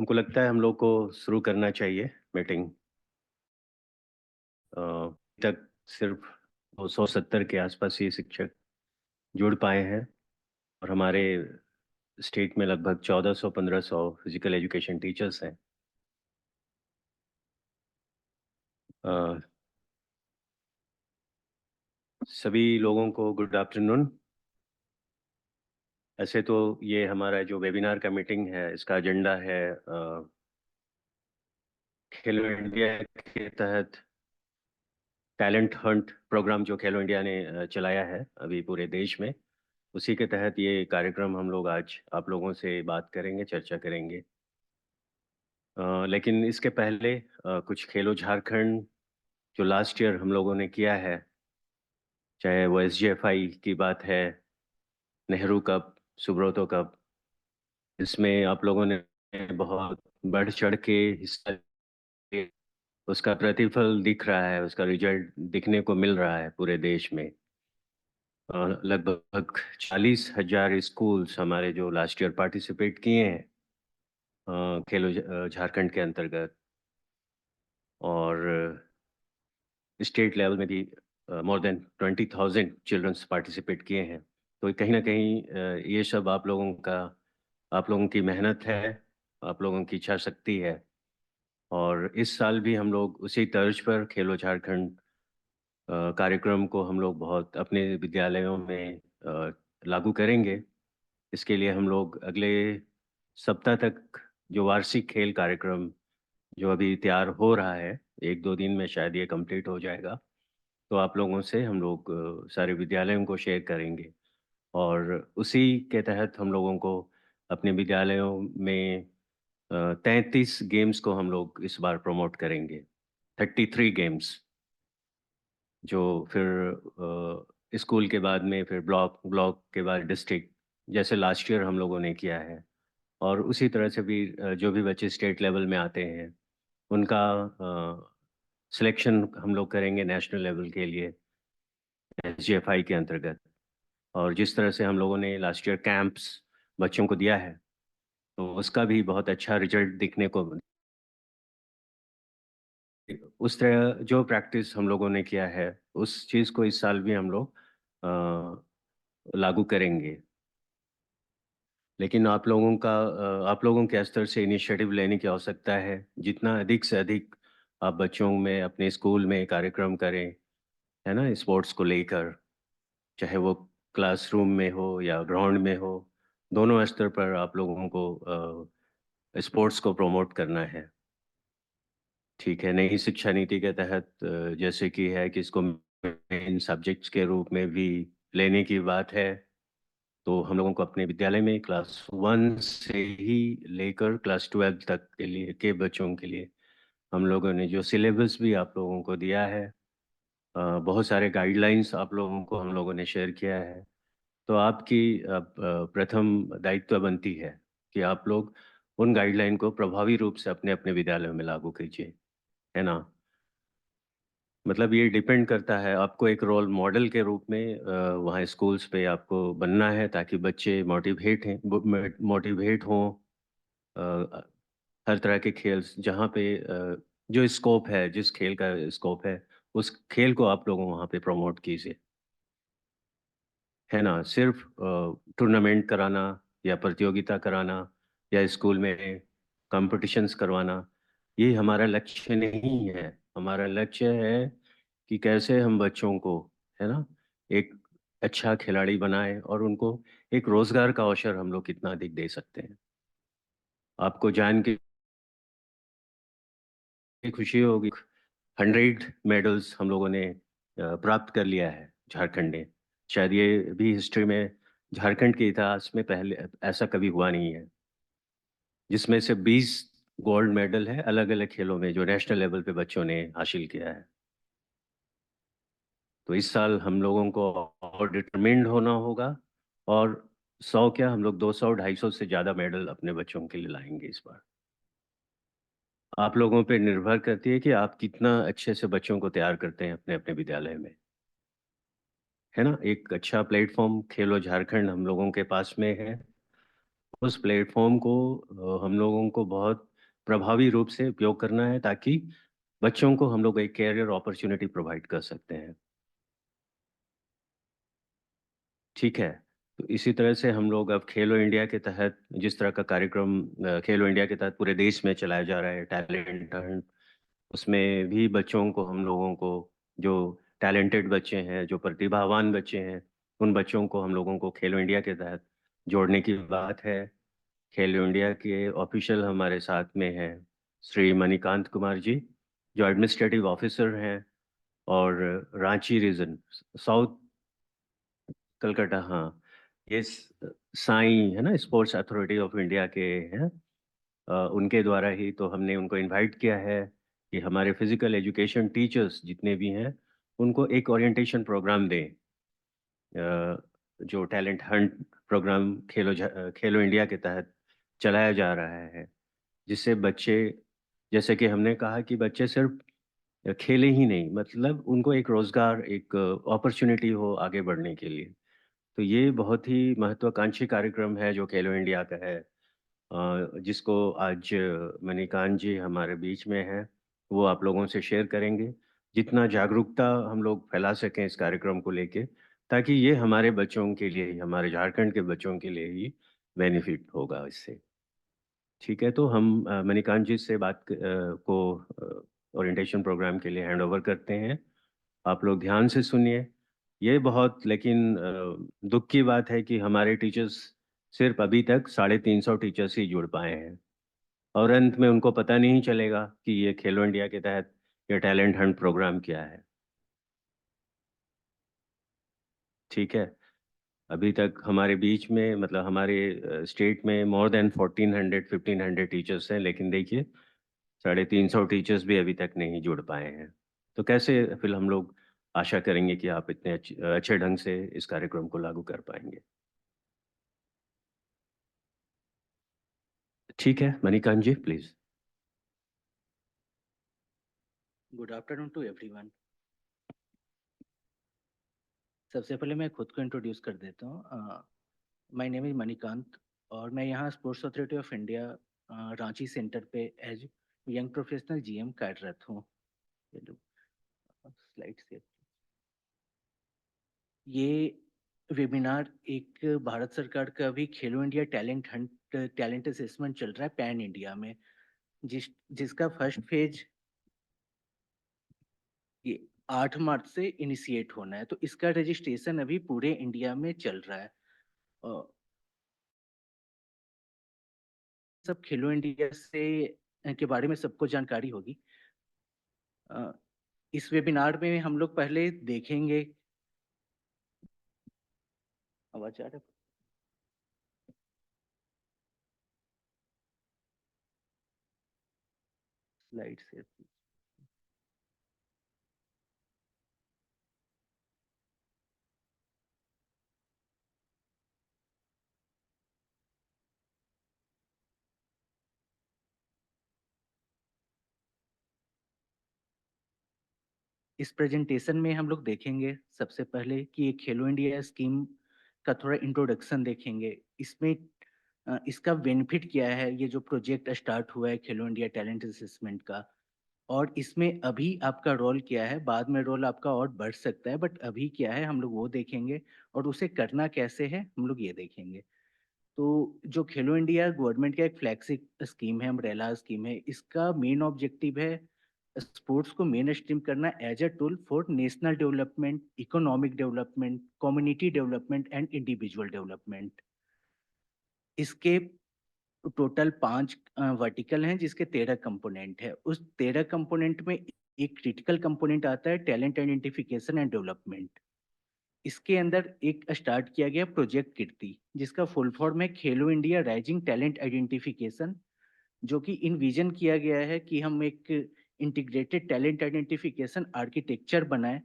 हमको लगता है हम लोग को शुरू करना चाहिए मीटिंग। तक सिर्फ 270 के आसपास ही शिक्षक जुड़ पाए हैं और हमारे स्टेट में लगभग 1400-1500 फिजिकल एजुकेशन टीचर्स हैं। अ, सभी लोगों को गुड आफ्टरनून। ऐसे तो ये हमारा जो वेबिनार का मीटिंग है, इसका एजेंडा है खेलो इंडिया के तहत टैलेंट हंट प्रोग्राम जो खेलो इंडिया ने चलाया है अभी पूरे देश में। उसी के तहत ये कार्यक्रम हम लोग आज आप लोगों से बात करेंगे, चर्चा करेंगे। लेकिन इसके पहले कुछ खेलो झारखंड जो लास्ट ईयर हम लोगों ने किया है, चाहे वो एसजीएफआई की बात है, नेहरू कप, सुब्रतो कप, इसमें आप लोगों ने बहुत बढ़ चढ़ के हिस्सा लिया। उसका प्रतिफल दिख रहा है, उसका रिजल्ट दिखने को मिल रहा है पूरे देश में। लगभग 40,000 स्कूल्स हमारे जो लास्ट ईयर पार्टिसिपेट किए हैं खेलो झारखंड के अंतर्गत, और स्टेट लेवल में भी मोर देन 20,000 चिल्ड्रंस पार्टिसिपेट किए हैं। तो कहीं ना कहीं ये सब आप लोगों की मेहनत है, आप लोगों की इच्छा शक्ति है। और इस साल भी हम लोग उसी तर्ज पर खेलो झारखंड कार्यक्रम को हम लोग बहुत अपने विद्यालयों में लागू करेंगे। इसके लिए हम लोग अगले सप्ताह तक जो वार्षिक खेल कार्यक्रम जो अभी तैयार हो रहा है, 1-2 दिन में शायद ये कंप्लीट हो जाएगा। तो आप लोगों से हम लोग सारे विद्यालयों को शेयर करेंगे और उसी के तहत हम लोगों को अपने विद्यालयों में 33 गेम्स को हम लोग इस बार प्रमोट करेंगे। 33 गेम्स जो फिर स्कूल के बाद में फिर ब्लॉक ब्लॉक के बाद डिस्ट्रिक्ट, जैसे लास्ट ईयर हम लोगों ने किया है। और उसी तरह से भी जो भी बच्चे स्टेट लेवल में आते हैं उनका सिलेक्शन हम लोग करेंगे नेशनल लेवल के लिए एसजीएफआई के अंतर्गत। और जिस तरह से हम लोगों ने लास्ट ईयर कैंप्स बच्चों को दिया है, तो उसका भी बहुत अच्छा रिजल्ट दिखने को, उस तरह जो प्रैक्टिस हम लोगों ने किया है उस चीज़ को इस साल भी हम लोग लागू करेंगे। लेकिन आप लोगों के स्तर से इनिशिएटिव लेने की आवश्यकता है। जितना अधिक से अधिक आप बच्चों में अपने स्कूल में कार्यक्रम करें, है ना, स्पोर्ट्स को लेकर, चाहे वो क्लासरूम में हो या ग्राउंड में हो, दोनों स्तर पर आप लोगों को स्पोर्ट्स को प्रमोट करना है। ठीक है, नई शिक्षा नीति के तहत जैसे कि है कि इसको मेन सब्जेक्ट्स के रूप में भी लेने की बात है। तो हम लोगों को अपने विद्यालय में क्लास 1 से ही लेकर क्लास 12 तक के बच्चों के लिए हम लोगों ने जो सिलेबस भी आप लोगों को दिया है, बहुत सारे गाइडलाइंस आप लोगों को हम लोगों ने शेयर किया है। तो आपकी अब प्रथम दायित्व बनती है कि आप लोग उन गाइडलाइन को प्रभावी रूप से अपने अपने विद्यालयों में लागू कीजिए, है ना। मतलब ये डिपेंड करता है, आपको एक रोल मॉडल के रूप में वहाँ स्कूल्स पे आपको बनना है ताकि बच्चे मोटिवेट हों। अ, हर तरह के खेल जहाँ पे जो स्कोप है, जिस खेल का स्कोप है, उस खेल को आप लोग वहाँ पे प्रमोट कीजिए, है ना। सिर्फ टूर्नामेंट कराना या प्रतियोगिता कराना या स्कूल में कॉम्पिटिशन्स करवाना, ये हमारा लक्ष्य नहीं है। हमारा लक्ष्य है कि कैसे हम बच्चों को, है ना, एक अच्छा खिलाड़ी बनाएं और उनको एक रोजगार का अवसर हम लोग कितना अधिक दे सकते हैं। आपको जान के खुशी होगी, 100 मेडल्स हम लोगों ने प्राप्त कर लिया है झारखंड ने। शायद ये भी हिस्ट्री में झारखंड के इतिहास में पहले ऐसा कभी हुआ नहीं है, जिसमें से 20 गोल्ड मेडल है अलग अलग खेलों में जो नेशनल लेवल पे बच्चों ने हासिल किया है। तो इस साल हम लोगों को और डिटरमिन्ड होना होगा, और 100 क्या, हम लोग 200-250 से ज़्यादा मेडल अपने बच्चों के लिए लाएंगे इस बार। आप लोगों पे निर्भर करती है कि आप कितना अच्छे से बच्चों को तैयार करते हैं अपने अपने विद्यालय में, है ना। एक अच्छा प्लेटफॉर्म खेलो झारखंड हम लोगों के पास में है। उस प्लेटफॉर्म को हम लोगों को बहुत प्रभावी रूप से उपयोग करना है ताकि बच्चों को हम लोग एक कैरियर अपॉर्चुनिटी प्रोवाइड कर सकते हैं। ठीक है। तो इसी तरह से हम लोग अब खेलो इंडिया के तहत जिस तरह का कार्यक्रम खेलो इंडिया के तहत पूरे देश में चलाया जा रहा है, टैलेंट हंट, उसमें भी बच्चों को हम लोगों को, जो टैलेंटेड बच्चे हैं, जो प्रतिभावान बच्चे हैं, उन बच्चों को हम लोगों को खेलो इंडिया के तहत जोड़ने की बात है। खेलो इंडिया के ऑफिशियल हमारे साथ में हैं श्री मणिकांत कुमार जी, जो एडमिनिस्ट्रेटिव ऑफिसर हैं और रांची रीजन, साउथ कलकत्ता, हाँ। ये साई है ना, स्पोर्ट्स अथॉरिटी ऑफ इंडिया के हैं। उनके द्वारा ही तो हमने उनको इनवाइट किया है कि हमारे फिजिकल एजुकेशन टीचर्स जितने भी हैं उनको एक ओरिएंटेशन प्रोग्राम दें। जो टैलेंट हंट प्रोग्राम खेलो इंडिया के तहत चलाया जा रहा है, जिससे बच्चे, जैसे कि हमने कहा कि बच्चे सिर्फ खेले ही नहीं, मतलब उनको एक रोजगार, एक अपॉर्चुनिटी हो आगे बढ़ने के लिए। तो ये बहुत ही महत्वाकांक्षी कार्यक्रम है जो खेलो इंडिया का है, जिसको आज मणिकांत जी हमारे बीच में हैं, वो आप लोगों से शेयर करेंगे। जितना जागरूकता हम लोग फैला सकें इस कार्यक्रम को लेके, ताकि ये हमारे बच्चों के लिए ही, हमारे झारखंड के बच्चों के लिए ही बेनिफिट होगा इससे। ठीक है, तो हम मणिकांत जी से को ओरिएंटेशन प्रोग्राम के लिए हैंड ओवर करते हैं। आप लोग ध्यान से सुनिए। ये बहुत लेकिन दुख की बात है कि हमारे टीचर्स सिर्फ अभी तक 350 टीचर्स ही जुड़ पाए हैं, और अंत में उनको पता नहीं चलेगा कि ये खेलो इंडिया के तहत ये टैलेंट हंट प्रोग्राम क्या है। ठीक है। अभी तक हमारे बीच में, मतलब हमारे स्टेट में मोर देन 1400 1500 टीचर्स हैं, लेकिन देखिए 350 टीचर्स भी अभी तक नहीं जुड़ पाए हैं। तो कैसे फिर हम लोग आशा करेंगे कि आप इतने अच्छे ढंग से इस कार्यक्रम को लागू कर पाएंगे। ठीक है, Manikant ji please. Good afternoon to everyone. सबसे पहले मैं खुद को इंट्रोड्यूस कर देता हूँ। माय नेम इज मणिकांत और मैं यहाँ sports authority of India Ranchi centre पे एज यंग प्रोफेशनल जीएम कार्यरत हूँ। स्लाइड से ये वेबिनार एक भारत सरकार का भी खेलो India talent Hunt talent assessment चल रहा है पैन इंडिया में, जिसका फर्स्ट फेज ये 8 मार्च से इनिशिएट होना है। तो इसका रजिस्ट्रेशन अभी पूरे इंडिया में चल रहा है। अ, सब खेलो इंडिया से के बारे में सबको जानकारी होगी। अ, इस वेबिनार में हम लोग पहले देखेंगे, आवाज आ रहा है? स्लाइड से इस प्रेजेंटेशन में हम लोग देखेंगे सबसे पहले कि ये खेलो इंडिया स्कीम का थोड़ा इंट्रोडक्शन देखेंगे। इसमें इसका बेनिफिट क्या है, ये जो प्रोजेक्ट स्टार्ट हुआ है खेलो इंडिया टैलेंट असेसमेंट का, और इसमें अभी आपका रोल क्या है। बाद में रोल आपका और बढ़ सकता है, बट अभी क्या है हम लोग वो देखेंगे, और उसे करना कैसे है हम लोग ये देखेंगे। तो जो खेलो इंडिया गवर्नमेंट का एक फ्लैगशिप स्कीम है, अम्ब्रेला स्कीम है, इसका मेन ऑब्जेक्टिव है स्पोर्ट्स को मेन स्ट्रीम करना as a tool for national development, economic development, community development and individual development. इसके टोटल 5 वर्टिकल हैं, जिसके 13 कंपोनेंट है। उस 13 कंपोनेंट में एक क्रिटिकल कंपोनेंट आता है टैलेंट आइडेंटिफिकेशन एंड डेवलपमेंट। इसके अंदर एक स्टार्ट किया गया प्रोजेक्ट कीर्ति, जिसका फुल फॉर्म है खेलो इंडिया राइजिंग टैलेंट आइडेंटिफिकेशन, जो कि इन विजन किया गया है कि हम एक इंटीग्रेटेड टैलेंट आइडेंटिफिकेशन आर्किटेक्चर बनाएं,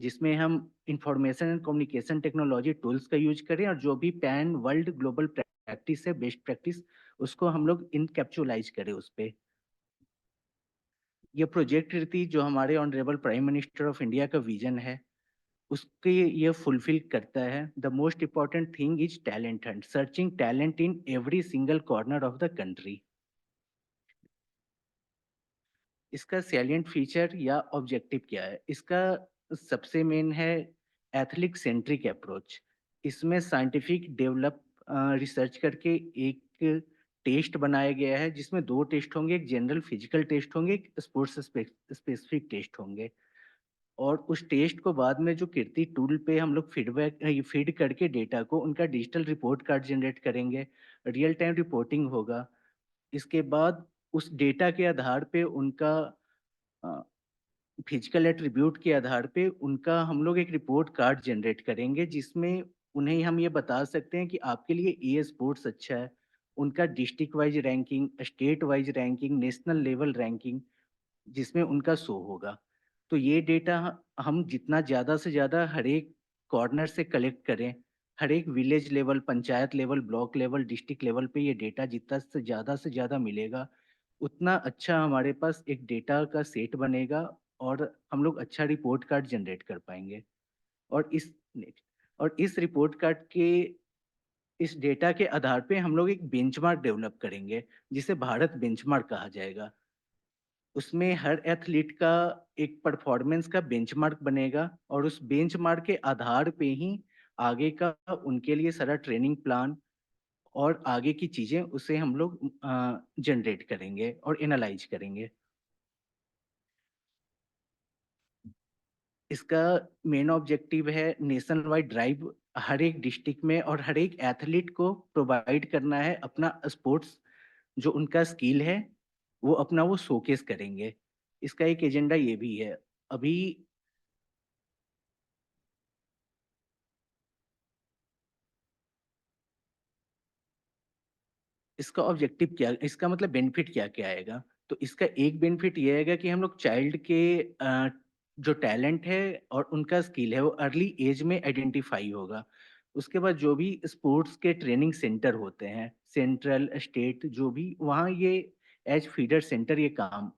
जिसमें हम information and communication technology tools का यूज करें, और जो भी पैन वर्ल्ड ग्लोबल प्रैक्टिस है, बेस्ट प्रैक्टिस, उसको हम लोग इनकैप्चुलाइज करें उस पे। ये प्रोजेक्ट रीति जो हमारे honourable prime minister of India का विजन है, उसके ये फुलफिल करता है। The most important thing is talent Hunt, searching talent in every single corner of the country. इसका सैलिएंट फीचर या ऑब्जेक्टिव क्या है? इसका सबसे मेन है एथनिक सेंट्रिक अप्रोच। इसमें साइंटिफिक डेवलप रिसर्च करके एक टेस्ट बनाया गया है जिसमें 2 टेस्ट होंगे, एक जनरल फिजिकल टेस्ट होंगे, एक स्पोर्ट्स स्पेसिफिक टेस्ट होंगे। और उस टेस्ट को बाद में जो कीर्ति टूल पे हम लोग फीड करके डेटा को उनका डिजिटल रिपोर्ट कार्ड जनरेट करेंगे, रियल टाइम रिपोर्टिंग होगा। इसके बाद उस डेटा के आधार पे उनका अ, फिजिकल एट्रीब्यूट के आधार पे उनका हम लोग एक रिपोर्ट कार्ड जनरेट करेंगे जिसमें उन्हें हम ये बता सकते हैं कि आपके लिए ये स्पोर्ट्स अच्छा है। उनका district wise ranking, state wise ranking, national level ranking जिसमें उनका शो होगा। तो ये डेटा हम जितना ज़्यादा से ज़्यादा हर एक कॉर्नर से कलेक्ट करें, हर एक village level, panchayat level, block level, district level पे ये डेटा जितना से ज़्यादा मिलेगा, उतना अच्छा हमारे पास एक डेटा का सेट बनेगा और हम लोग अच्छा रिपोर्ट कार्ड जनरेट कर पाएँगे। और इस रिपोर्ट कार्ड के इस डेटा के आधार पे हम लोग एक बेंचमार्क डेवलप करेंगे, जिसे भारत बेंचमार्क कहा जाएगा। उसमें हर एथलीट का एक परफॉर्मेंस का बेंचमार्क बनेगा और उस बेंचमार्क के आधार पे ही आगे का उनके लिए सारा ट्रेनिंग प्लान और आगे की चीज़ें उसे हम लोग जनरेट करेंगे और एनालाइज करेंगे। इसका मेन ऑब्जेक्टिव है नेशन वाइड ड्राइव हर एक डिस्ट्रिक्ट में और हर एक एथलीट को प्रोवाइड करना है अपना स्पोर्ट्स जो उनका स्किल है, वो अपना वो शोकेस करेंगे। इसका एक एजेंडा ये भी है। अभी इसका ऑब्जेक्टिव क्या इसका मतलब बेनिफिट क्या-क्या आएगा? तो इसका एक बेनिफिट ये आएगा कि हम लोग चाइल्ड के जो टैलेंट है और उनका स्किल है वो अर्ली एज में आइडेंटिफाई होगा। उसके बाद जो भी स्पोर्ट्स के ट्रेनिंग सेंटर होते हैं, सेंट्रल, स्टेट जो भी वहाँ ये एज फीडर सेंटर ये काम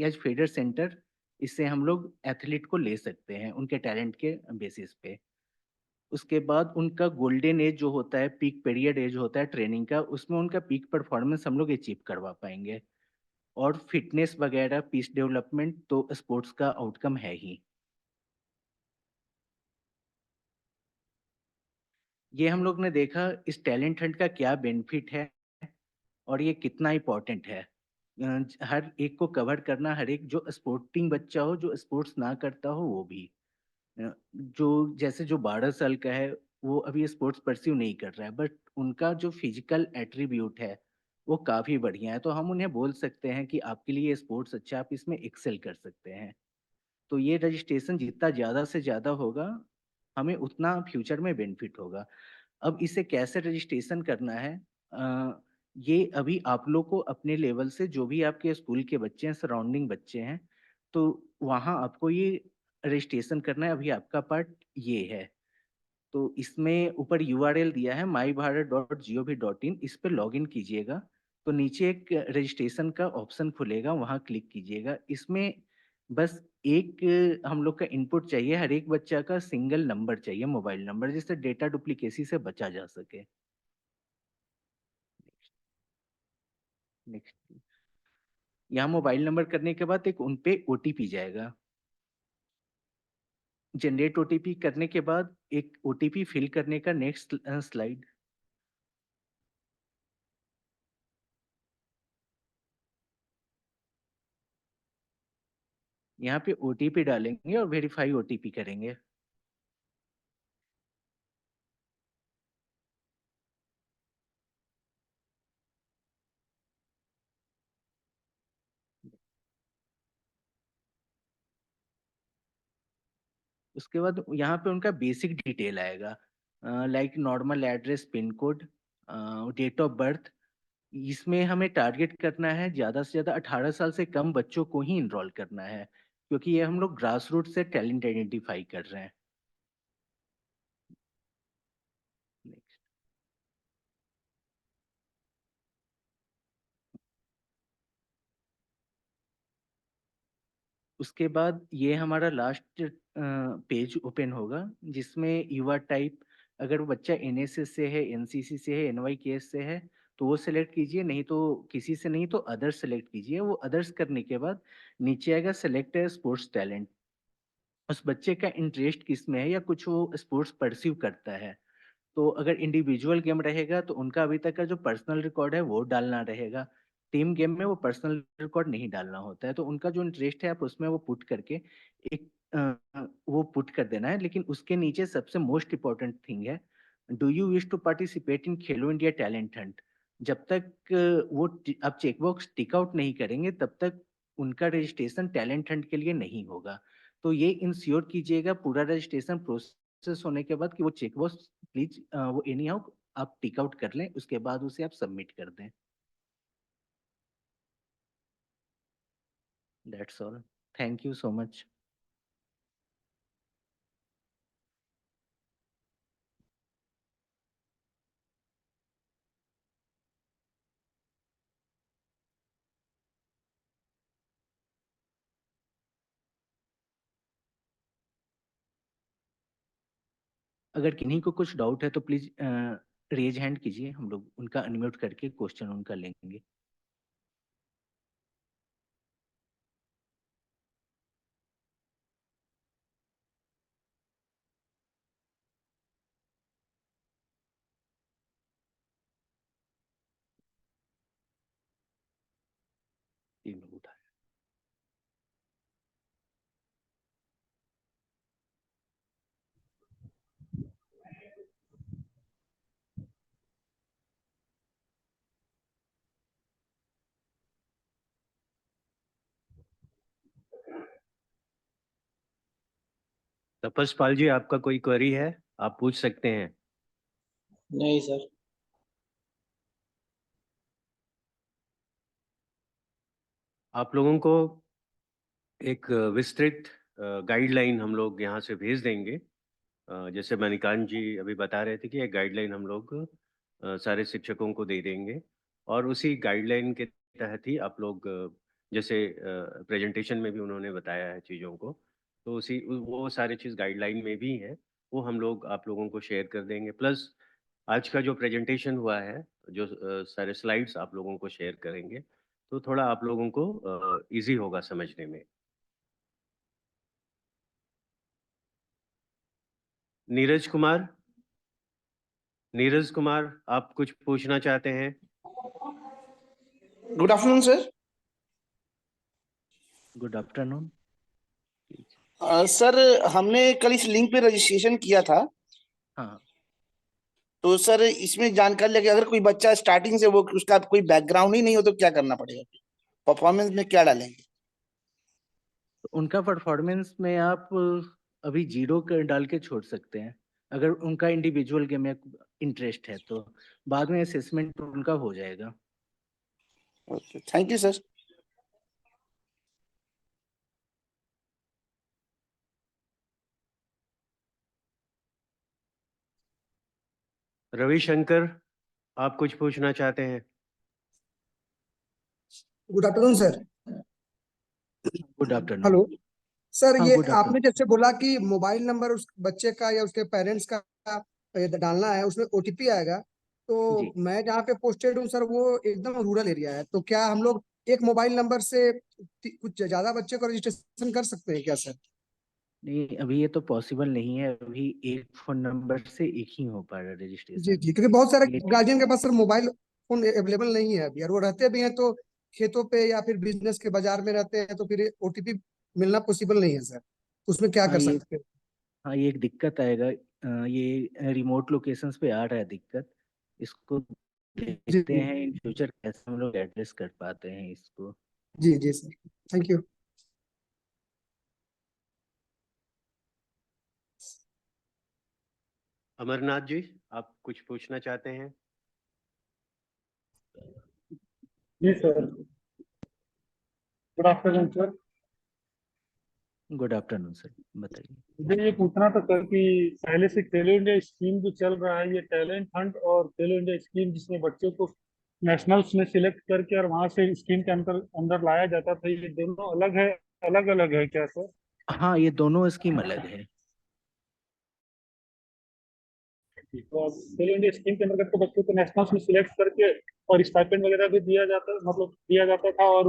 एज फीडर सेंटर इससे हम लोग एथलीट को ले सकते हैं उनके टैलेंट के बेसिस पे। उसके बाद उनका गोल्डन एज जो होता है, पीक पीरियड एज होता है ट्रेनिंग का, उसमें उनका पीक परफॉर्मेंस हम लोग अचीव करवा पाएँगे। और फिटनेस वगैरह, पीस डेवलपमेंट तो स्पोर्ट्स का आउटकम है ही। ये हम लोग ने देखा इस टैलेंट हंट का क्या बेनिफिट है और ये कितना इम्पोर्टेंट है। हर एक को कवर करना, हर एक जो स्पोर्टिंग बच्चा हो, जो स्पोर्ट्स ना करता हो वो भी। जो जैसे जो 12 साल का है, वो अभी स्पोर्ट्स परस्यू नहीं कर रहा है, बट उनका जो फिजिकल एट्रीब्यूट है, वो काफ़ी बढ़िया है। तो हम उन्हें बोल सकते हैं कि आपके लिए स्पोर्ट्स अच्छा है, आप इसमें एक्सेल कर सकते हैं। तो ये रजिस्ट्रेशन जितना ज़्यादा से ज़्यादा होगा, हमें उतना फ्यूचर में बेनिफिट होगा। अब इसे कैसे रजिस्ट्रेशन करना है ये अभी आप लोग को अपने लेवल से जो भी आपके स्कूल के बच्चे हैं, सराउंडिंग बच्चे हैं, तो वहाँ आपको ये रजिस्ट्रेशन करना है, अभी आपका पार्ट ये है। तो इसमें ऊपर यूआरएल दिया है mybharat.gov.in इस पे लॉगिन कीजिएगा। तो नीचे एक रजिस्ट्रेशन का ऑप्शन खुलेगा, वहाँ क्लिक कीजिएगा। इसमें बस एक हम लोग का इनपुट चाहिए, हर एक बच्चा का सिंगल नंबर चाहिए, मोबाइल नंबर, जिससे डेटा डुप्लीकेसी से बचा जा सके। नेक्स्ट, यहाँ मोबाइल नंबर करने के बाद एक उन पे ओटीपी जाएगा। जनरेट ओटीपी करने के बाद एक ओटीपी फिल करने का नेक्स्ट स्लाइड। यहाँ पे ओटीपी डालेंगे और वेरीफाई ओटीपी करेंगे। उसके बाद यहाँ पे उनका बेसिक डिटेल आएगा, like normal address, pin code, date of birth. इसमें हमें टारगेट करना है ज़्यादा से ज़्यादा 18 साल से कम बच्चों को ही इनरोल करना है, क्योंकि ये हम लोग ग्रास रूट से टैलेंट आइडेंटिफाई कर रहे हैं। Next. उसके बाद ये हमारा लास्ट पेज ओपन होगा जिसमें युवा टाइप, अगर वो बच्चा एनएसएस से है, एनसीसी से है, एनवाईकेएस से है, तो वो सिलेक्ट कीजिए, नहीं तो किसी से नहीं तो अदर्स सिलेक्ट कीजिए। वो अदर्स करने के बाद नीचे आएगा सेलेक्ट स्पोर्ट्स टैलेंट। उस बच्चे का इंटरेस्ट किस में है या कुछ वो स्पोर्ट्स परस्यू करता है। तो अगर इंडिविजुअल गेम रहेगा तो उनका अभी तक का जो पर्सनल रिकॉर्ड है वो डालना रहेगा। टीम गेम में वो पर्सनल रिकॉर्ड नहीं डालना होता है, तो उनका जो इंटरेस्ट है आप उसमें वो पुट करके एक वो पुट कर देना है। लेकिन उसके नीचे सबसे मोस्ट इम्पोर्टेंट थिंग है, do you wish to participate in Khelo India talent Hunt. जब तक आप चेकबॉक्स टिक आउट नहीं करेंगे तब तक उनका रजिस्ट्रेशन टैलेंट हंट के लिए नहीं होगा। तो ये इंश्योर कीजिएगा पूरा रजिस्ट्रेशन प्रोसेस होने के बाद कि वो चेकबॉक्स प्लीज वो एनी हाउ आप टिक आउट कर लें, उसके बाद उसे आप सबमिट कर दें। That's all. Thank you so much. अगर किन्हीं को कुछ डाउट है तो प्लीज रेज हैंड कीजिए, हम लोग उनका अनम्यूट करके क्वेश्चन उनका लेंगे। तीन लोग उठाए। तपस्पाल जी, आपका कोई क्वेरी है? आप पूछ सकते हैं। नहीं सर। आप लोगों को एक विस्तृत गाइडलाइन हम लोग यहाँ से भेज देंगे। जैसे मणिकांत जी अभी बता रहे थे कि एक गाइडलाइन हम लोग सारे शिक्षकों को दे देंगे, और उसी गाइडलाइन के तहत ही आप लोग जैसे प्रेजेंटेशन में भी उन्होंने बताया है चीज़ों को, तो उसी वो सारी चीज़ गाइडलाइन में भी है, वो हम लोग आप लोगों को शेयर कर देंगे। प्लस आज का जो प्रेजेंटेशन हुआ है, जो सारे स्लाइड्स आप लोगों को शेयर करेंगे, तो थोड़ा आप लोगों को इजी होगा समझने में। नीरज कुमार, नीरज कुमार, आप कुछ पूछना चाहते हैं? Good afternoon sir. Good afternoon. Sir हमने कल इस लिंक पे रजिस्ट्रेशन किया था, हाँ, तो सर इसमें जानकारी लगे अगर कोई बच्चा स्टार्टिंग से वो उसका कोई बैकग्राउंड ही नहीं हो तो क्या करना पड़ेगा, परफॉर्मेंस में क्या डालेंगे? तो उनका परफॉर्मेंस में आप अभी जीरो डाल के छोड़ सकते हैं। अगर उनका इंडिविजुअल गेम में इंटरेस्ट है तो बाद में असेसमेंट उनका हो जाएगा। Okay, thank you sir. Ravishankar, आप कुछ पूछना चाहते हैं? Good afternoon sir. Good afternoon. Hello sir, हाँ, ये गुड आपने आफ्टरनून। जैसे बोला कि मोबाइल नंबर उस बच्चे का या उसके पेरेंट्स का डालना है, उसमें ओटीपी आएगा। तो जी मैं जहाँ पे पोस्टेड हूँ सर, वो एकदम रूरल एरिया है, तो क्या हम लोग एक मोबाइल नंबर से कुछ ज्यादा बच्चे को रजिस्ट्रेशन कर सकते हैं क्या सर? नहीं, अभी ये तो पॉसिबल नहीं है। अभी एक फोन नंबर से एक ही हो पा रहा है जी रजिस्ट्रेशन। जी, क्योंकि बहुत सारे ये गार्जियन के पास सर मोबाइल फोन अवेलेबल नहीं है अभी, और वो रहते भी हैं तो खेतों पे या फिर बिजनेस के बाजार में रहते हैं, तो फिर ओटीपी मिलना पॉसिबल नहीं है सर, तो उसमें क्या हाँ कर ये सकते हैं? हाँ ये एक दिक्कत आएगा। ये रिमोट लोकेशंस पे आ रहा है दिक्कत। इसको जी देखते हैं इन फ्यूचर कैसे हम लोग एड्रेस कर पाते हैं इसको। जी जी sir, thank you. Amarnath ji, आप कुछ पूछना चाहते हैं? जी sir. Good afternoon sir. Good afternoon sir, बताइए। मुझे ये पूछना था सर कि पहले से खेलो इंडिया स्कीम जो चल रहा है, ये टैलेंट हंट और खेलो इंडिया स्कीम जिसमें बच्चों को नेशनल्स में सिलेक्ट करके और वहां से स्कीम के अंदर अंदर लाया जाता था, ये दोनों अलग है, अलग अलग है क्या सर? हाँ, ये दोनों स्कीम अलग है। तो अब खेलो इंडिया स्कीम के अंतर्गत तो बच्चों को नेशनल्स में सिलेक्ट करके और स्टाइपेंड वगैरह भी दिया जाता, मतलब दिया जाता था, और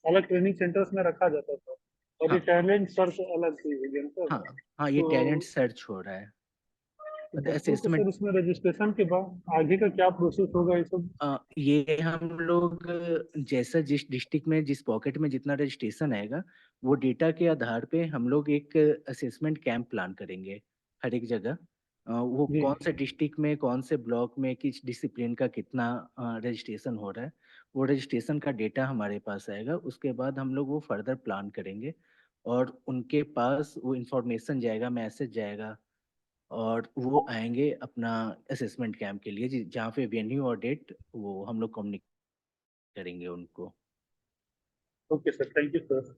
अलग ट्रेनिंग सेंटर्स में रखा जाता था, और ये हाँ टैलेंट सर्च अलग थी गेम सर। हाँ हाँ, ये तो टैलेंट सर्च हो रहा है। बच्चों को असेसमेंट सर इसमें रजिस्ट्रेशन के बाद आगे का क्या प्रोसेस होगा ये सब? ये हम लोग जैसा जिस डिस्ट्रिक्ट में जिस पॉकेट में जितना रजिस्ट्रेशन आएगा, वो डेटा के आधार पे हम लोग एक असेसमेंट कैंप प्लान करेंगे हर एक जगह। वो जी। कौन से डिस्ट्रिक्ट में कौन से ब्लॉक में किस डिसिप्लिन का कितना रजिस्ट्रेशन हो रहा है, वो रजिस्ट्रेशन का डेटा हमारे पास आएगा। उसके बाद हम लोग वो फर्दर प्लान करेंगे और उनके पास वो इंफॉर्मेशन जाएगा, मैसेज जाएगा, और वो आएंगे अपना असेसमेंट कैंप के लिए, जहाँ पे वेन्यू और डेट वो हम लोग कम्युनिकेट करेंगे उनको। Okay sir, thank you sir.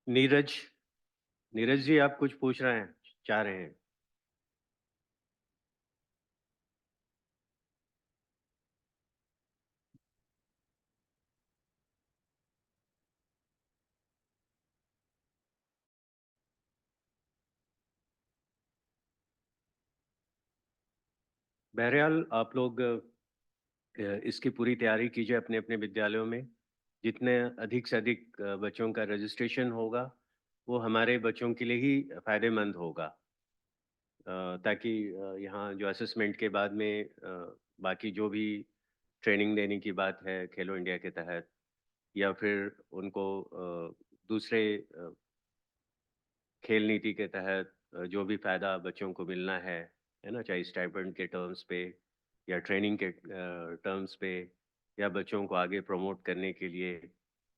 Neeraj, Neeraj ji आप कुछ पूछ रहे हैं, चाह रहे हैं? बहरहाल आप लोग इसकी पूरी तैयारी कीजिए अपने अपने विद्यालयों में। जितने अधिक से अधिक बच्चों का रजिस्ट्रेशन होगा, वो हमारे बच्चों के लिए ही फायदेमंद होगा। ताकि यहाँ जो असेसमेंट के बाद में बाकी जो भी ट्रेनिंग देने की बात है खेलो इंडिया के तहत, या फिर उनको दूसरे खेल नीति के तहत जो भी फायदा बच्चों को मिलना है ना, चाहे स्टाइपेंड के टर्म्स पे या ट्रेनिंग के टर्म्स पे, या बच्चों को आगे प्रमोट करने के लिए,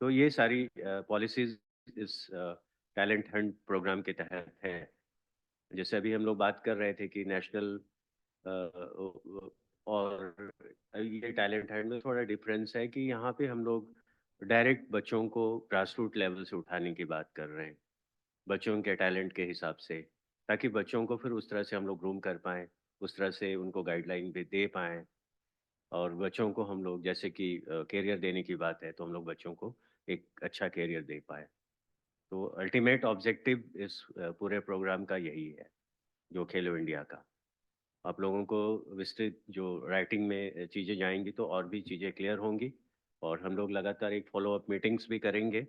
तो ये सारी पॉलिसीज इस टैलेंट हंट प्रोग्राम के तहत है। जैसे अभी हम लोग बात कर रहे थे कि नेशनल और ये टैलेंट हंट में थोड़ा डिफरेंस है कि यहाँ पे हम लोग डायरेक्ट बच्चों को ग्रास रूट लेवल से उठाने की बात कर रहे हैं, बच्चों के टैलेंट के हिसाब से, ताकि बच्चों को फिर उस तरह से हम लोग ग्रूम कर पाएँ, उस तरह से उनको गाइडलाइन भी दे पाएँ, और बच्चों को हम लोग जैसे कि करियर देने की बात है, तो हम लोग बच्चों को एक अच्छा करियर दे पाएँ। तो अल्टीमेट ऑब्जेक्टिव इस पूरे प्रोग्राम का यही है, जो खेलो इंडिया का। आप लोगों को विस्तृत जो राइटिंग में चीज़ें जाएँगी तो और भी चीज़ें क्लियर होंगी, और हम लोग लगातार एक फ़ॉलो अप मीटिंग्स भी करेंगे,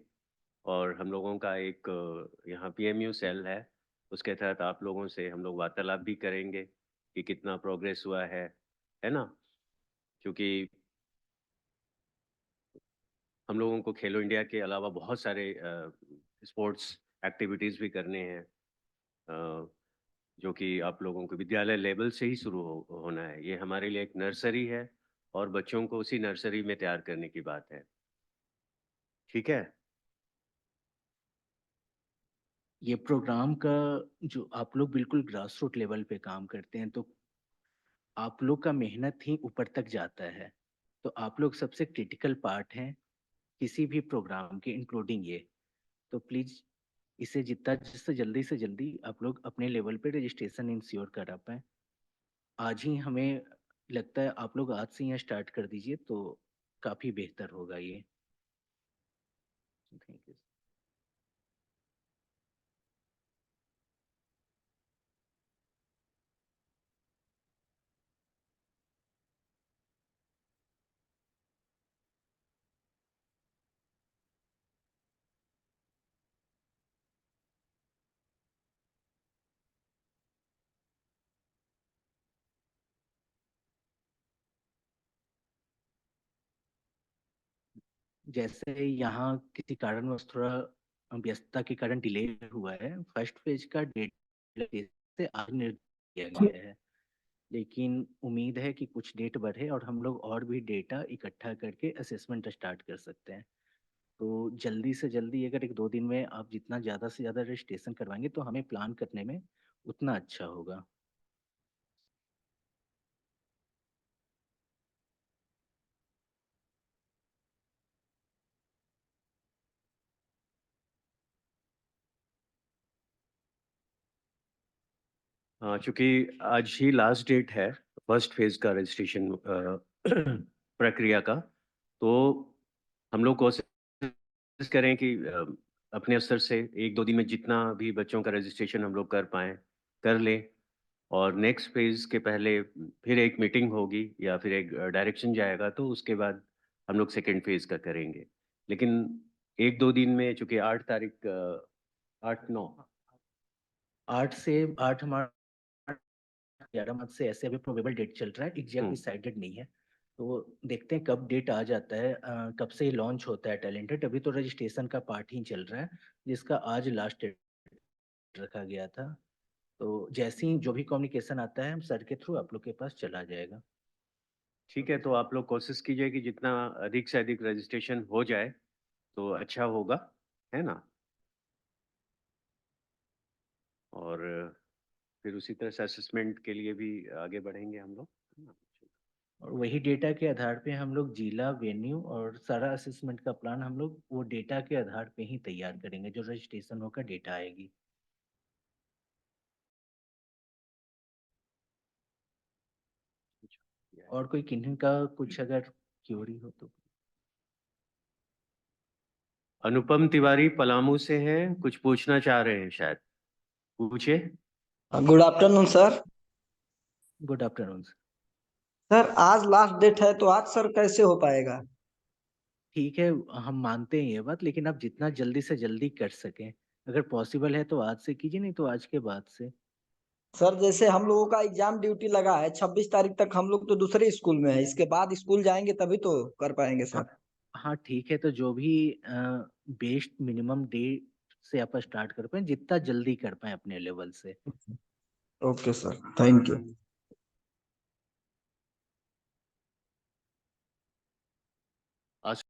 और हम लोगों का एक यहाँ पीएमयू सेल है, उसके तहत आप लोगों से हम लोग वार्तालाप भी करेंगे कि कितना प्रोग्रेस हुआ है ना? क्योंकि हम लोगों को खेलो इंडिया के अलावा बहुत सारे स्पोर्ट्स एक्टिविटीज़ भी करने हैं, अ, जो कि आप लोगों को विद्यालय लेवल से ही शुरू होना है। ये हमारे लिए एक नर्सरी है, और बच्चों को उसी नर्सरी में तैयार करने की बात है। ठीक है? ये प्रोग्राम का जो आप लोग बिल्कुल ग्रास रूट लेवल पे काम करते हैं, तो आप लोग का मेहनत ही ऊपर तक जाता है। तो आप लोग सबसे क्रिटिकल पार्ट हैं किसी भी प्रोग्राम के, इंक्लूडिंग ये। तो प्लीज इसे जितना जिससे जल्दी से जल्दी आप लोग अपने लेवल पे रजिस्ट्रेशन इंश्योर करा पाए। आज ही हमें लगता है आप लोग आज से यहाँ स्टार्ट कर दीजिए तो काफी बेहतर होगा ये। Thank you. जैसे यहाँ किसी कारणवश थोड़ा व्यस्तता के कारण डिले हुआ है, फर्स्ट फेज का डेट से आगे निर्धारित किया गया है, लेकिन उम्मीद है कि कुछ डेट बढ़े और हम लोग और भी डेटा इकट्ठा करके असेसमेंट स्टार्ट कर सकते हैं। तो जल्दी से जल्दी अगर एक दो दिन में आप जितना ज़्यादा से ज़्यादा रजिस्ट्रेशन करवाएंगे तो हमें प्लान करने में उतना अच्छा होगा। हाँ, चूँकि आज ही लास्ट डेट है फर्स्ट फेज़ का रजिस्ट्रेशन प्रक्रिया का, तो हम लोग कोशिश करें कि अपने स्तर से 1-2 दिन में जितना भी बच्चों का रजिस्ट्रेशन हम लोग कर पाएँ, कर लें। और नेक्स्ट फ़ेज़ के पहले फिर एक मीटिंग होगी या फिर एक डायरेक्शन जाएगा, तो उसके बाद हम लोग सेकंड फ़ेज़ का करेंगे। लेकिन 1-2 दिन में, चूँकि 8 तारीख 8-9 8 से 8 मार्च 11 मार्च से ऐसे अभी प्रोबेबल डेट चल रहा है, एग्जैक्ट डिसाइडेड नहीं है। तो देखते हैं कब डेट आ जाता है, कब से लॉन्च होता है टैलेंटेड। अभी तो रजिस्ट्रेशन का पार्ट ही चल रहा है, जिसका आज लास्ट डेट रखा गया था। तो जैसे ही जो भी कम्युनिकेशन आता है, हम सर के थ्रू आप लोग के पास चला जाएगा। ठीक है, तो आप लोग कोशिश कीजिए कि जितना अधिक से अधिक रजिस्ट्रेशन हो जाए, तो अच्छा होगा, है ना? और फिर उसी तरह से असेसमेंट के लिए भी आगे बढ़ेंगे हम लोग, है ना? और वही डेटा के आधार पे हम लोग जिला, वेन्यू और सारा असेसमेंट का प्लान हम लोग वो डेटा के आधार पे ही तैयार करेंगे, जो रजिस्ट्रेशन होकर डेटा आएगी। और कोई किन्हीं का कुछ अगर क्यूरी हो तो। अनुपम तिवारी पलामू से हैं, कुछ पूछना चाह रहे हैं शायद। पूछिए। Good afternoon sir. Good afternoon. Sir आज लास्ट डेट है, तो आज सर कैसे हो पाएगा? ठीक है, हम मानते हैं ये बात, लेकिन आप जितना जल्दी से जल्दी कर सकें, अगर पॉसिबल है तो आज से कीजिए, नहीं तो आज के बाद से। सर जैसे हम लोगों का एग्जाम ड्यूटी लगा है 26 तारीख तक, हम लोग तो दूसरे स्कूल में है, इसके बाद स्कूल जाएंगे तभी तो कर पाएंगे हाँ, सर। हाँ ठीक है, तो जो भी बेस्ट मिनिमम डे से आप स्टार्ट कर पाए, जितना जल्दी कर पाए अपने लेवल से। Okay sir, thank you. आज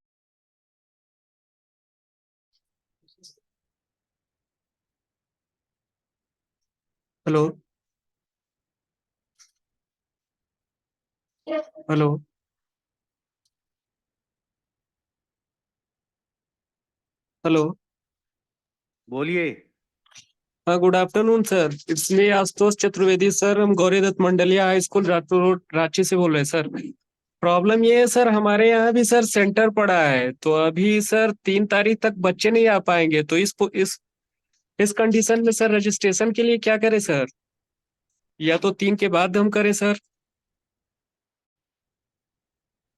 हेलो। हेलो। हेलो। बोलिए। हाँ, good afternoon sir. It's me Ashutosh Chaturvedi sir. हम Gauri Dutt Mandaliya high school Rajpur road Ranchi से बोल रहे हैं सर। प्रॉब्लम ये है सर, हमारे यहाँ भी सर सेंटर पड़ा है, तो अभी सर 3 तारीख तक बच्चे नहीं आ पाएंगे, तो इस कंडीशन में सर रजिस्ट्रेशन के लिए क्या करें सर? या तो 3 के बाद हम करें सर?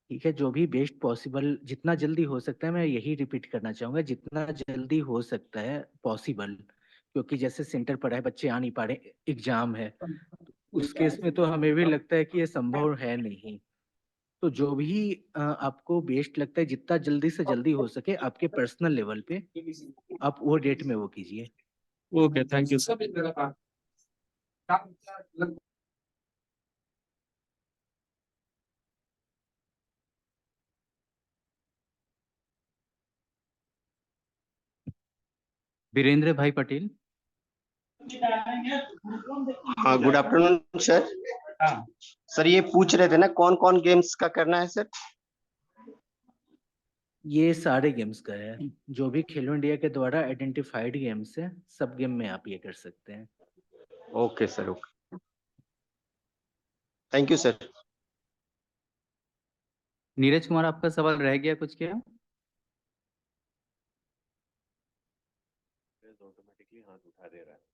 ठीक है, जो भी बेस्ट पॉसिबल, जितना जल्दी हो सकता है, मैं यही रिपीट करना चाहूंगा, जितना जल्दी हो सकता है पॉसिबल, क्योंकि जैसे सेंटर पड़ा है, बच्चे आ नहीं पा रहे, एग्जाम है, उस केस में तो हमें भी लगता है कि ये संभव है नहीं। तो जो भी आपको बेस्ट लगता है, जितना जल्दी से जल्दी हो सके आपके पर्सनल लेवल पे, आप वो डेट में वो कीजिए। Okay, thank you sir. Virendra bhai Patel. हाँ, गुड आफ्टरनून सर। सर ये पूछ रहे थे ना कौन कौन गेम्स का करना है सर? ये सारे गेम्स का है, जो भी खेलो इंडिया के द्वारा आइडेंटिफाइड गेम्स है, सब गेम में आप ये कर सकते हैं। Okay sir, okay, thank you sir. Neeraj Kumar, आपका सवाल रह गया कुछ क्या? ऑटोमेटिकली हाथ उठा दे रहा है।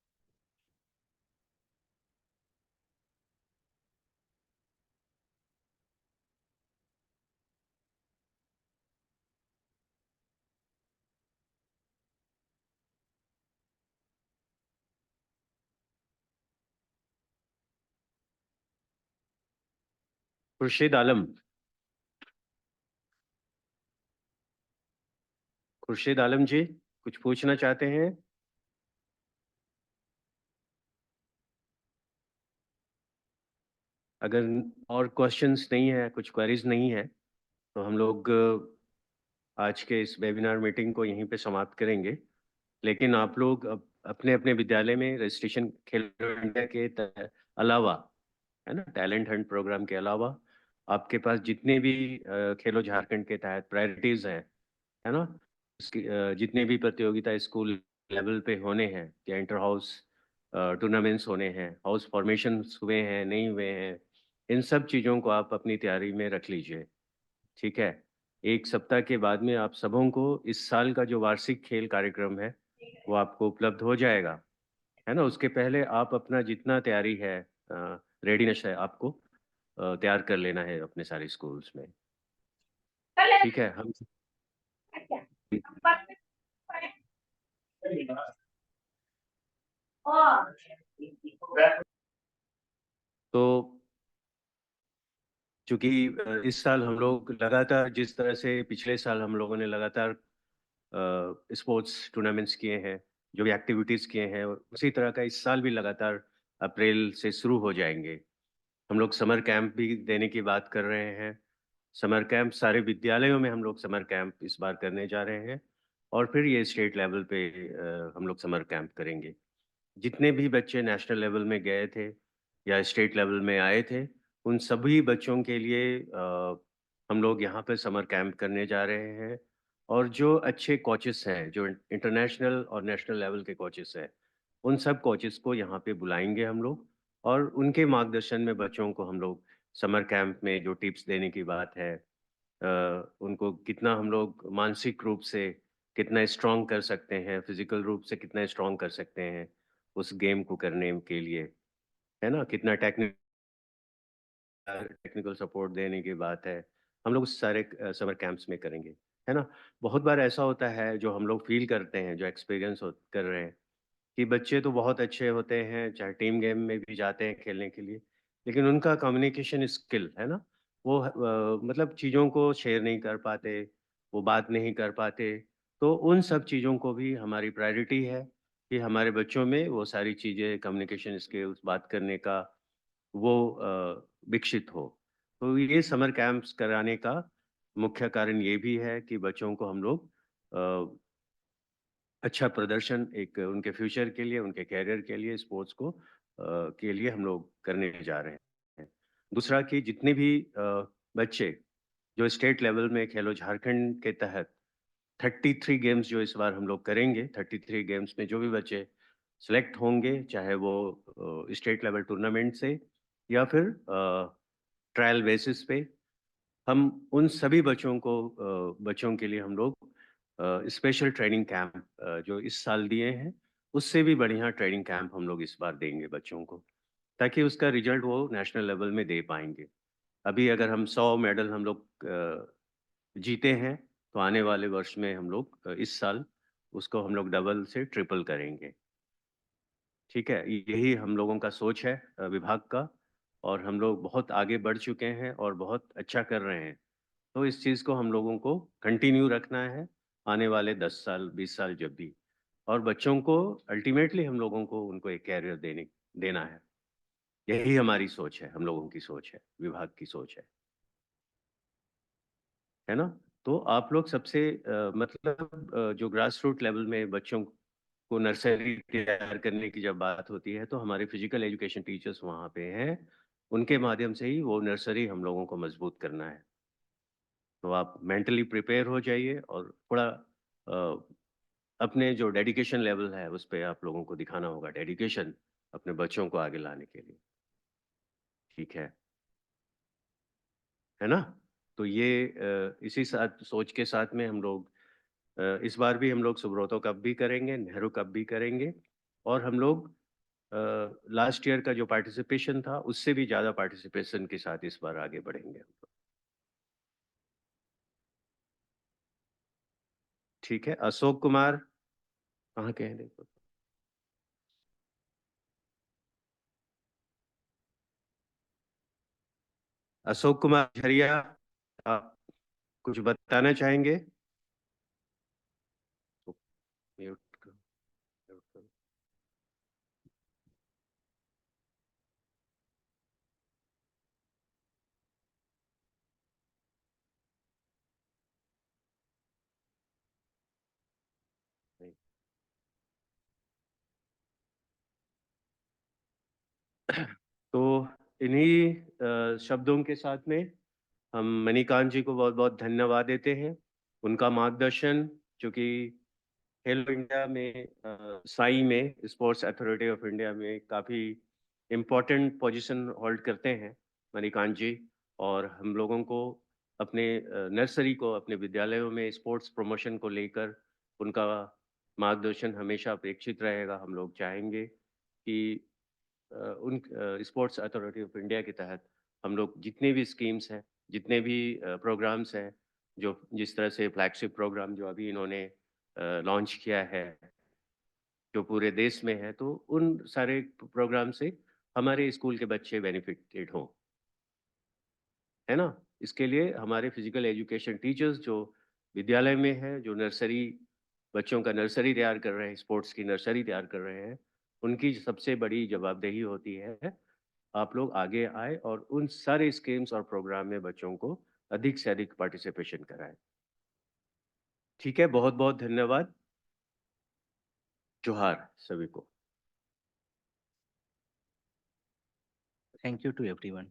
खुर्शीद आलम। खुर्शीद आलम जी, कुछ पूछना चाहते हैं? अगर और क्वेश्चंस नहीं है, कुछ क्वेरीज नहीं है, तो हम लोग आज के इस वेबिनार मीटिंग को यहीं पे समाप्त करेंगे। लेकिन आप लोग अपने अपने विद्यालय में रजिस्ट्रेशन खेलो इंडिया के अलावा, है ना, टैलेंट हंट प्रोग्राम के अलावा आपके पास जितने भी खेलो झारखंड के तहत प्रायोरिटीज हैं, है ना, उसकी जितने भी प्रतियोगिता स्कूल लेवल पे होने हैं, या इंटर हाउस टूर्नामेंट्स होने हैं, हाउस फॉर्मेशन हुए हैं नहीं हुए हैं, इन सब चीज़ों को आप अपनी तैयारी में रख लीजिए। ठीक है, एक सप्ताह के बाद में आप सबों को इस साल का जो वार्षिक खेल कार्यक्रम है वो आपको उपलब्ध हो जाएगा, है ना? उसके पहले आप अपना जितना तैयारी है, रेडीनेस है, आपको तैयार कर लेना है अपने सारे स्कूल्स में। ठीक है, हम तो चूंकि इस साल हम लोग लगातार, जिस तरह से पिछले साल हम लोगों ने लगातार स्पोर्ट्स टूर्नामेंट्स किए हैं, जो भी एक्टिविटीज किए हैं, उसी तरह का इस साल भी लगातार अप्रैल से शुरू हो जाएंगे। हम लोग समर कैंप भी देने की बात कर रहे हैं। समर कैंप सारे विद्यालयों में हम लोग समर कैंप इस बार करने जा रहे हैं, और फिर ये स्टेट लेवल पे हम लोग समर कैंप करेंगे। जितने भी बच्चे नेशनल लेवल में गए थे या स्टेट लेवल में आए थे, उन सभी बच्चों के लिए हम लोग यहाँ पे समर कैंप करने जा रहे हैं। और जो अच्छे कोचेस हैं, जो इंटरनेशनल और नेशनल लेवल के कोचेस हैं, उन सब कोचेस को यहाँ पे बुलाएंगे हम लोग, और उनके मार्गदर्शन में बच्चों को हम लोग समर कैंप में जो टिप्स देने की बात है, उनको कितना हम लोग मानसिक रूप से कितना स्ट्रॉन्ग कर सकते हैं, फिजिकल रूप से कितना स्ट्रॉन्ग कर सकते हैं उस गेम को करने के लिए, है ना? कितना टेक्निकल सपोर्ट देने की बात है, हम लोग उस सारे समर कैंप्स में करेंगे, है ना? बहुत बार ऐसा होता है, जो हम लोग फील करते हैं, जो एक्सपीरियंस कर रहे हैं, कि बच्चे तो बहुत अच्छे होते हैं, चाहे टीम गेम में भी जाते हैं खेलने के लिए, लेकिन उनका कम्युनिकेशन स्किल, है ना? वो मतलब चीज़ों को शेयर नहीं कर पाते, वो बात नहीं कर पाते। तो उन सब चीज़ों को भी हमारी प्रायोरिटी है कि हमारे बच्चों में वो सारी चीज़ें, कम्युनिकेशन स्किल्स, बात करने का वो विकसित हो। तो ये समर कैंप्स कराने का मुख्य कारण ये भी है कि बच्चों को हम लोग अच्छा प्रदर्शन, एक उनके फ्यूचर के लिए, उनके करियर के लिए, स्पोर्ट्स को के लिए हम लोग करने जा रहे हैं। दूसरा कि जितने भी बच्चे जो स्टेट लेवल में खेलो झारखंड के तहत 33 गेम्स जो इस बार हम लोग करेंगे, 33 गेम्स में जो भी बच्चे सेलेक्ट होंगे, चाहे वो स्टेट लेवल टूर्नामेंट से या फिर ट्रायल बेसिस पे, हम उन सभी बच्चों को, बच्चों के लिए हम लोग स्पेशल ट्रेनिंग कैंप जो इस साल दिए हैं, उससे भी बढ़िया ट्रेनिंग कैंप हम लोग इस बार देंगे बच्चों को, ताकि उसका रिजल्ट वो नेशनल लेवल में दे पाएंगे। अभी अगर हम 100 मेडल हम लोग जीते हैं, तो आने वाले वर्ष में हम लोग इस साल उसको हम लोग डबल से ट्रिपल करेंगे। ठीक है, यही हम लोगों का सोच है विभाग का, और हम लोग बहुत आगे बढ़ चुके हैं और बहुत अच्छा कर रहे हैं। तो इस चीज़ को हम लोगों को कंटिन्यू रखना है आने वाले 10 साल, 20 साल जब भी, और बच्चों को अल्टीमेटली हम लोगों को उनको एक कैरियर देना है। यही हमारी सोच है, हम लोगों की सोच है, विभाग की सोच है ना? तो आप लोग सबसे मतलब जो ग्रास रूट लेवल में बच्चों को नर्सरी तैयार करने की जब बात होती है, तो हमारे फिजिकल एजुकेशन टीचर्स वहाँ पे हैं, उनके माध्यम से ही वो नर्सरी हम लोगों को मजबूत करना है। तो आप मेंटली प्रिपेयर हो जाइए, और थोड़ा अपने जो डेडिकेशन लेवल है उस पे आप लोगों को दिखाना होगा डेडिकेशन, अपने बच्चों को आगे लाने के लिए। ठीक है ना? तो ये इसी साथ सोच के साथ में हम लोग इस बार भी हम लोग सुब्रतो कप भी करेंगे, नेहरू कप भी करेंगे, और हम लोग लास्ट ईयर का जो पार्टिसिपेशन था, उससे भी ज़्यादा पार्टिसिपेशन के साथ इस बार आगे बढ़ेंगे हम लोग। ठीक है, अशोक कुमार कहाँ के हैं देखो। अशोक कुमार झरिया, आप कुछ बताना चाहेंगे? म्यूट करो, म्यूट करो। नहीं। तो इन्हीं शब्दों के साथ में हम मणिकांत जी को बहुत बहुत धन्यवाद देते हैं। उनका मार्गदर्शन, चूँकि खेलो इंडिया में साई में, स्पोर्ट्स अथॉरिटी ऑफ इंडिया में काफ़ी इम्पोर्टेंट पोजीशन होल्ड करते हैं मणिकांत जी, और हम लोगों को अपने नर्सरी को अपने विद्यालयों में स्पोर्ट्स प्रमोशन को लेकर उनका मार्गदर्शन हमेशा अपेक्षित रहेगा। हम लोग चाहेंगे कि उन स्पोर्ट्स अथॉरिटी ऑफ इंडिया के तहत हम लोग जितने भी स्कीम्स हैं, जितने भी प्रोग्राम्स हैं, जो जिस तरह से फ्लैगशिप प्रोग्राम जो अभी इन्होंने लॉन्च किया है, जो पूरे देश में है, तो उन सारे प्रोग्राम से हमारे स्कूल के बच्चे बेनिफिटेड हों, है ना? इसके लिए हमारे फिजिकल एजुकेशन टीचर्स जो विद्यालय में है, जो नर्सरी बच्चों का नर्सरी तैयार कर रहे हैं, स्पोर्ट्स की नर्सरी तैयार कर रहे हैं, उनकी सबसे बड़ी जवाबदेही होती है आप लोग आगे आए और उन सारे स्कीम्स और प्रोग्राम में बच्चों को अधिक से अधिक पार्टिसिपेशन कराएं। ठीक है, बहुत बहुत धन्यवाद। जोहार सभी को। Thank you to everyone.